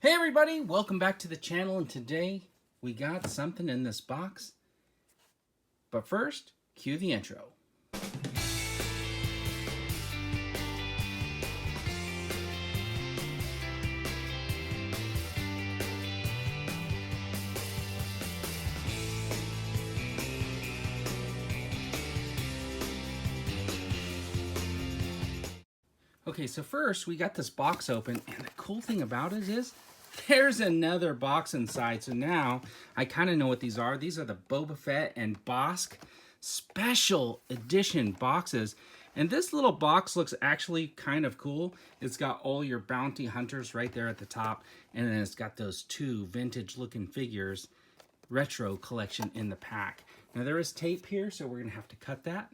Hey everybody, welcome back to the channel, and today we got something in this box. But first, cue the intro. Okay, so first we got this box open, and the cool thing about it is there's another box inside. So now I kind of know what these are. These are the BOBA FETT and BOSSK special edition boxes. And this little box looks actually kind of cool. It's got all your bounty hunters right there at the top, and then it's got those two vintage looking figures, retro collection in the pack. Now there is tape here, so we're gonna have to cut that.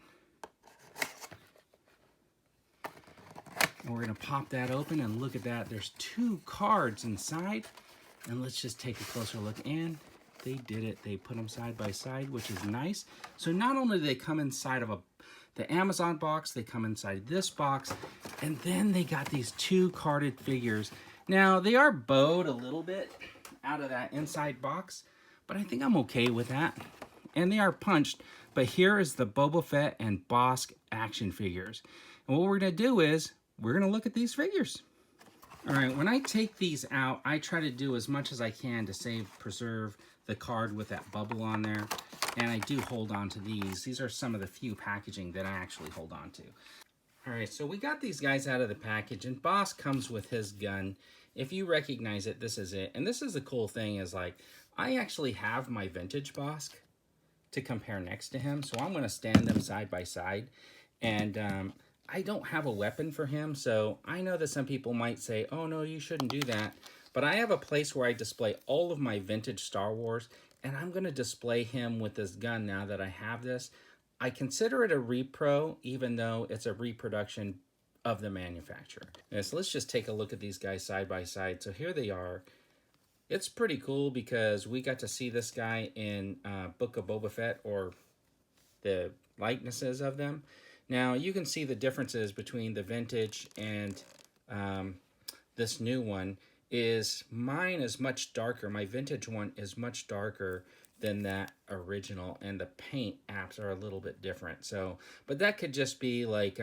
And we're gonna pop that open and look at that. There's two cards inside, and let's just take a closer look. And they did it. They put them side by side, which is nice. So not only do they come inside of the Amazon box, they come inside this box, and then they got these two carded figures. Now they are bowed a little bit out of that inside box, but I think I'm okay with that. And they are punched, but here is the BOBA FETT and BOSSK action figures. And what we're gonna do is we're gonna look at these figures. All right, when I take these out, I try to do as much as I can to preserve the card with that bubble on there. And I do hold on to these. These are some of the few packaging that I actually hold on to. All right, so we got these guys out of the package, and BOSSK comes with his gun. If you recognize it, this is it. And this is the cool thing is, like, I actually have my vintage BOSSK to compare next to him. So I'm gonna stand them side by side. And I don't have a weapon for him, so I know that some people might say, oh no, you shouldn't do that. But I have a place where I display all of my vintage Star Wars, and I'm gonna display him with this gun now that I have this. I consider it a repro, even though it's a reproduction of the manufacturer. Yeah, so let's just take a look at these guys side by side. So here they are. It's pretty cool because we got to see this guy in Book of Boba Fett, or the likenesses of them. Now, you can see the differences between the vintage and this new one. Mine is much darker. My vintage one is much darker than that original, and the paint apps are a little bit different. So, but that could just be like,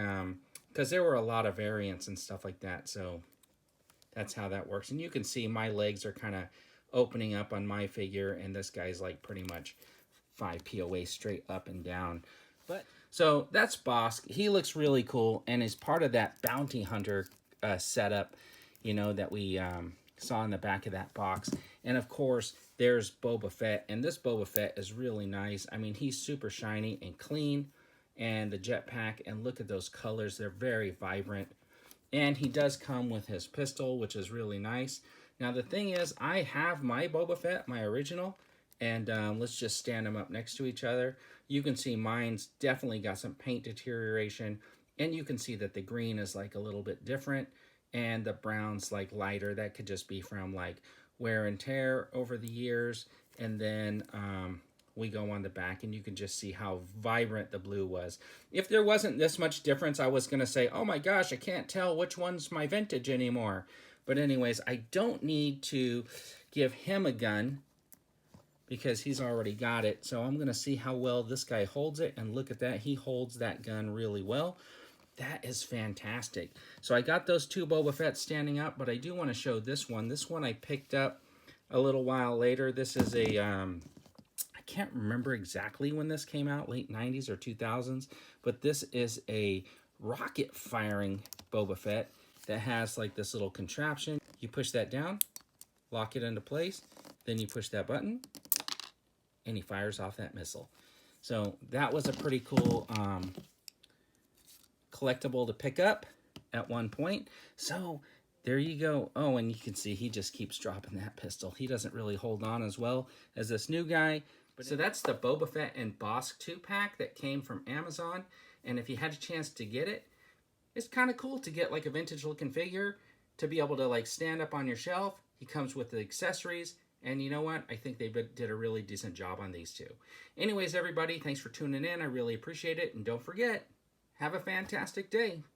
because there were a lot of variants and stuff like that. So that's how that works. And you can see my legs are kind of opening up on my figure, and this guy's like pretty much 5 POA straight up and down. But so that's BOSSK. He looks really cool, and is part of that bounty hunter setup, you know, that we saw in the back of that box. And of course, there's Boba Fett, and this Boba Fett is really nice. I mean, he's super shiny and clean, and the jetpack, and look at those colors. They're very vibrant. And he does come with his pistol, which is really nice. Now, the thing is, I have my Boba Fett, my original, and let's just stand them up next to each other. You can see mine's definitely got some paint deterioration, and you can see that the green is like a little bit different, and the brown's like lighter. That could just be from like wear and tear over the years. And then we go on the back, and you can just see how vibrant the blue was. If there wasn't this much difference, I was gonna say, oh my gosh, I can't tell which one's my vintage anymore. But anyways, I don't need to give him a gun because he's already got it. So I'm gonna see how well this guy holds it, and look at that, he holds that gun really well. That is fantastic. So I got those two Boba Fett standing up, but I do want to show this one. This one I picked up a little while later. This is a, I can't remember exactly when this came out, late 90s or 2000s, but this is a rocket firing Boba Fett that has like this little contraption. You push that down, lock it into place, then you push that button, and he fires off that missile. So that was a pretty cool collectible to pick up at one point. So there you go. Oh, and you can see he just keeps dropping that pistol. He doesn't really hold on as well as this new guy. But so that's the Boba Fett and BOSSK 2-pack that came from Amazon. And if you had a chance to get it, it's kind of cool to get like a vintage looking figure to be able to like stand up on your shelf. He comes with the accessories. And you know what? I think they did a really decent job on these two. Anyways, everybody, thanks for tuning in. I really appreciate it. And don't forget, have a fantastic day.